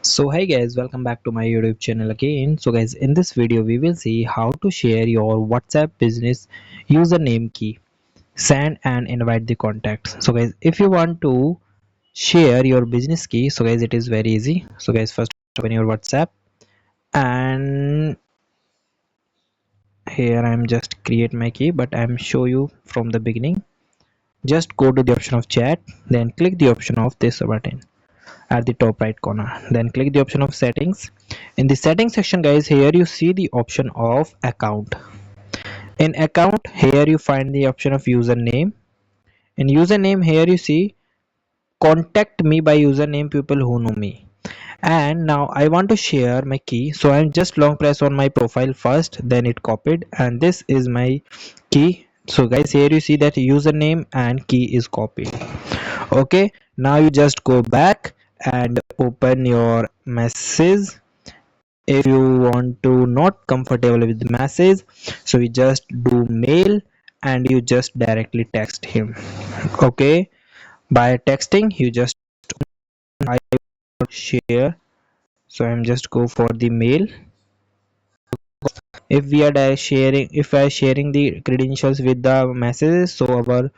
So hey guys, welcome back to my YouTube channel again. So guys, in this video we will see how to share your WhatsApp business username key, send and invite the contacts. So guys, if you want to share your business key, so guys it is very easy. So guys, first open your WhatsApp, and here I am just create my key, but I am show you from the beginning. Just go to the option of chat, then click the option of this button at the top right corner, then click the option of settings. In the settings section guys, here you see the option of account. In account, here you find the option of username. In username, here you see contact me by username people who know me. And now I want to share my key, so I'm just long press on my profile first, then it copied, and this is my key. So guys, here you see that username and key is copied. Okay, now you just go back and open your message. If you want to not comfortable with the message, so you just do mail and you just directly text him. Okay, by texting you just I share, so I'm just go for the mail. If we are sharing, if I sharing the credentials with the messages, so our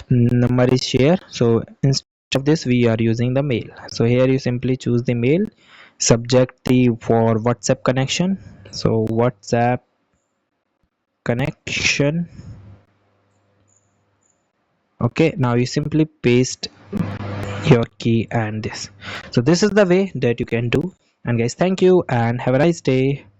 number is share. So instead of this we are using the mail. So here you simply choose the mail, subject the for WhatsApp connection, so WhatsApp connection. Okay, now you simply paste your key and this. So this is the way that you can do. And guys, thank you and have a nice day.